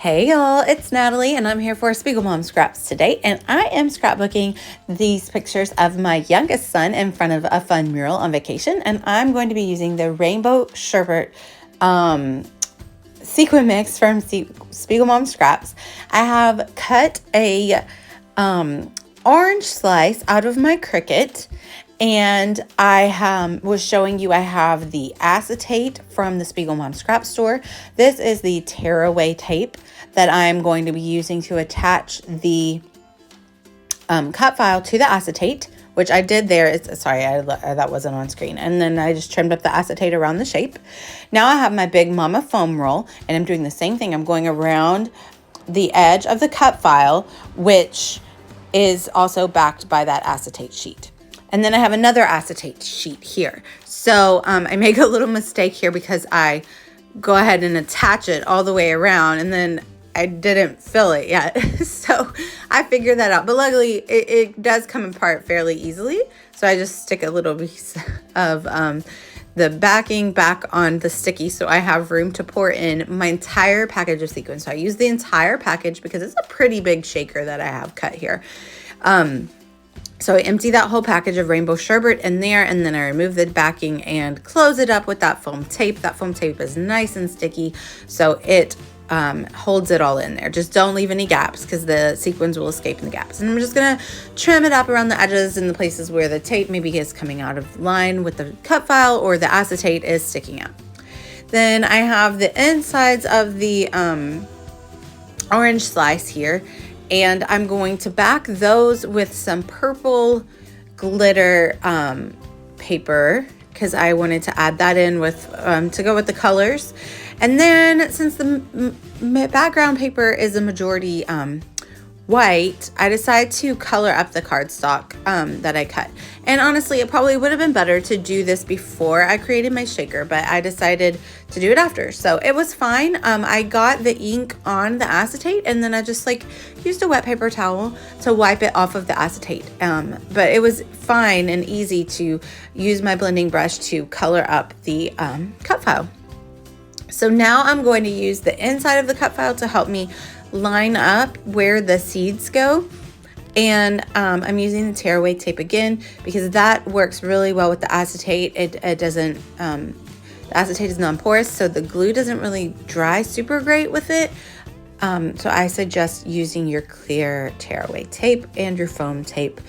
Hey y'all, it's Natalie and I'm here for Spiegel Mom Scraps today, and I am scrapbooking these pictures of my youngest son in front of a fun mural on vacation, and I'm going to be using the Rainbow Sherbet sequin mix from Spiegel Mom Scraps. I have cut a orange slice out of my Cricut, and I was showing you I have the acetate from the Spiegel Mom Scrap store. This is the tearaway tape that I'm going to be using to attach the cut file to the acetate, which I did there. Sorry, that wasn't on screen. And then I just trimmed up the acetate around the shape. Now I have my Big Mama foam roll, and I'm doing the same thing. I'm going around the edge of the cut file, which is also backed by that acetate sheet. And then I have another acetate sheet here. So I make a little mistake here because I go ahead and attach it all the way around, and then I didn't fill it yet. So I figured that out. But luckily, it does come apart fairly easily. So I just stick a little piece of the backing back on the sticky, so I have room to pour in my entire package of sequins. So I use the entire package because it's a pretty big shaker that I have cut here. So I empty that whole package of Rainbow Sherbet in there, and then I remove the backing and close it up with that foam tape. That foam tape is nice and sticky, so it holds it all in there. Just don't leave any gaps because the sequins will escape in the gaps. And I'm just gonna trim it up around the edges and the places where the tape maybe is coming out of line with the cut file or the acetate is sticking out. Then I have the insides of the orange slice here, and I'm going to back those with some purple glitter paper because I wanted to add that in with to go with the colors. And then since the background paper is a majority white, I decided to color up the cardstock that I cut. And honestly, it probably would have been better to do this before I created my shaker, but I decided to do it after. So it was fine. I got the ink on the acetate, and then I just used a wet paper towel to wipe it off of the acetate. But it was fine and easy to use my blending brush to color up the cut file. So now I'm going to use the inside of the cut file to help me line up where the seeds go. And I'm using the tearaway tape again because that works really well with the acetate. It doesn't, the acetate is non-porous, so the glue doesn't really dry super great with it. So I suggest using your clear tearaway tape and your foam tape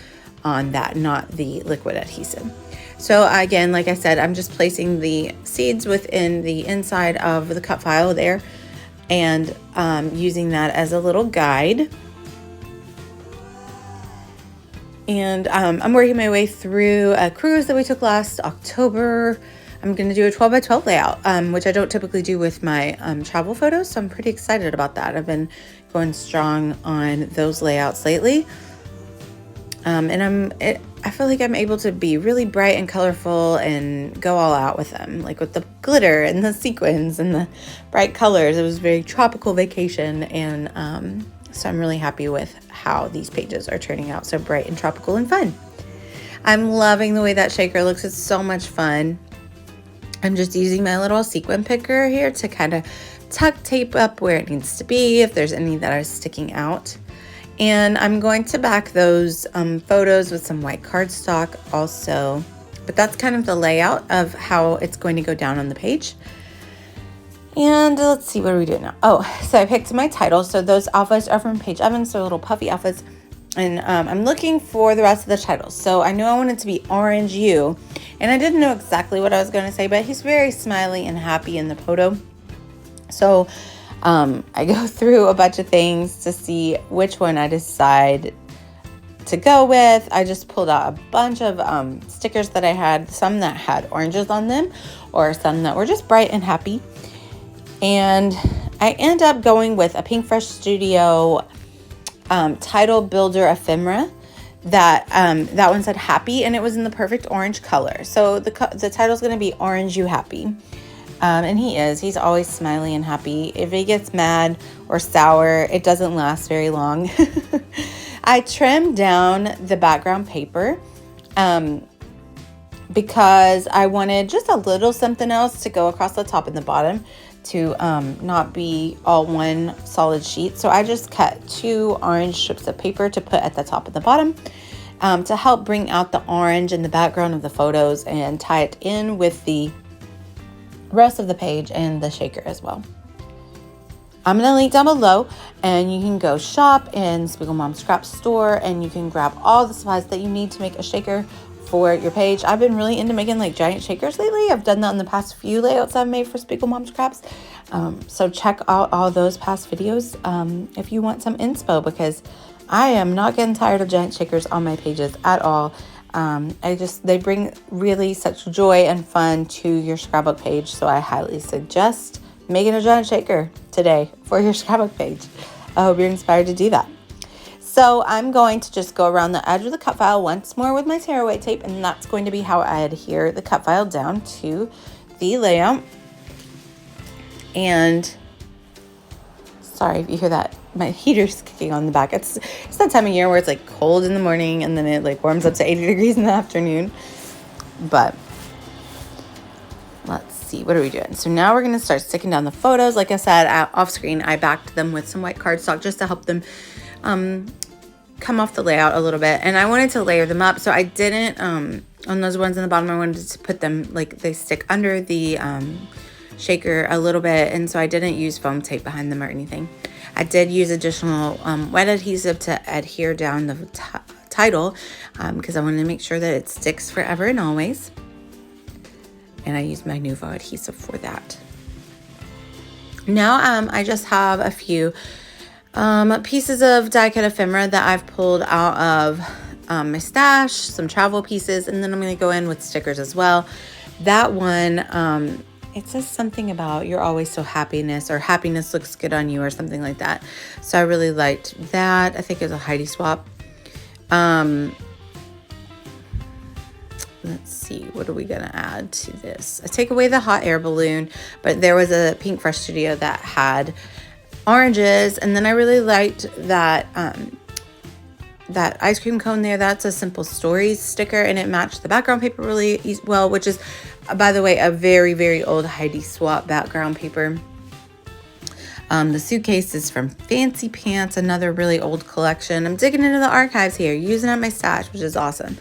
on that, not the liquid adhesive. So again, like I said, I'm just placing the seeds within the inside of the cut file there, and using that as a little guide. And I'm working my way through a cruise that we took last October. I'm going to do a 12 by 12 layout, which I don't typically do with my travel photos. So I'm pretty excited about that. I've been going strong on those layouts lately. And I feel like I'm able to be really bright and colorful and go all out with them, like with the glitter and the sequins and the bright colors. It was a very tropical vacation, and so I'm really happy with how these pages are turning out so bright and tropical and fun. I'm loving the way that shaker looks. It's so much fun. I'm just using my little sequin picker here to kind of tuck tape up where it needs to be if there's any that are sticking out. And I'm going to back those photos with some white cardstock also. But that's kind of the layout of how it's going to go down on the page. And let's see, what are we doing now? Oh, so I picked my titles. So those alphas are from Paige Evans, so little puffy alphas. And I'm looking for the rest of the titles. So I knew I wanted to be Orange You. And I didn't know exactly what I was going to say, but he's very smiley and happy in the photo. So I go through a bunch of things to see which one I decide to go with. I just pulled out a bunch of stickers that I had, some that had oranges on them or some that were just bright and happy. And I end up going with a Pink Fresh Studio title builder ephemera that one said happy, and it was in the perfect orange color. So the title is going to be Orange You Happy. And he's always smiley and happy. If he gets mad or sour, it doesn't last very long. I trimmed down the background paper because I wanted just a little something else to go across the top and the bottom to not be all one solid sheet. So I just cut 2 orange strips of paper to put at the top and the bottom to help bring out the orange in the background of the photos and tie it in with the rest of the page and the shaker as well. I'm going to link down below, and you can go shop in Spiegel Mom Scrap store, and you can grab all the supplies that you need to make a shaker for your page. I've been really into making like giant shakers lately. I've done that in the past few layouts I've made for Spiegel Mom Scraps. So check out all those past videos if you want some inspo, because I am not getting tired of giant shakers on my pages at all. They bring really such joy and fun to your scrapbook page. So I highly suggest making a giant shaker today for your scrapbook page. I hope you're inspired to do that. So I'm going to just go around the edge of the cut file once more with my tearaway tape, and that's going to be how I adhere the cut file down to the layout. And sorry if you hear that, my heater's kicking on the back. It's that time of year where it's like cold in the morning and then it like warms up to 80 degrees in the afternoon. But let's see, what are we doing? So now we're going to start sticking down the photos. Like I said, off screen, I backed them with some white cardstock just to help them come off the layout a little bit. And I wanted to layer them up. So I didn't, on those ones in the bottom, I wanted to put them like they stick under the shaker a little bit. And so I didn't use foam tape behind them or anything. I did use additional wet adhesive to adhere down the title because I wanted to make sure that it sticks forever and always. And I used my Nuvo adhesive for that. Now I just have a few pieces of die cut ephemera that I've pulled out of my stash, some travel pieces, and then I'm going to go in with stickers as well. That one, it says something about you're always so happiness, or happiness looks good on you, or something like that. So I really liked that. I think it was a Heidi swap. Let's see, what are we going to add to this? I take away the hot air balloon, but there was a Pink Fresh Studio that had oranges, and then I really liked that that ice cream cone there. That's a Simple Stories sticker, and it matched the background paper really well, which is, by the way, a very, very old Heidi swap background paper. The suitcase is from Fancy Pants, another really old collection. I'm digging into the archives here, using up my stash, which is awesome.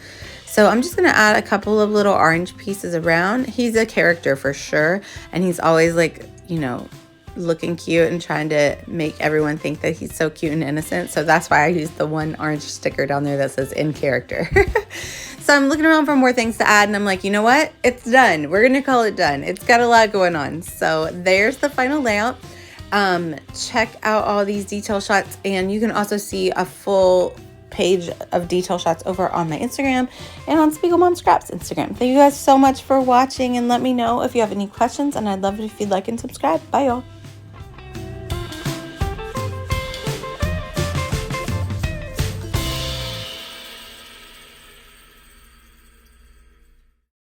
So I'm just going to add a couple of little orange pieces around. He's a character for sure, and he's always like, you know, looking cute and trying to make everyone think that he's so cute and innocent. So that's why I used the one orange sticker down there that says in character. So I'm looking around for more things to add, and I'm like, you know what? It's done. We're going to call it done. It's got a lot going on. So there's the final layout. Check out all these detail shots, and you can also see a full page of detail shots over on my Instagram and on Spiegel Mom Scraps Instagram. Thank you guys so much for watching, and let me know if you have any questions, and I'd love it if you'd like and subscribe. Bye y'all.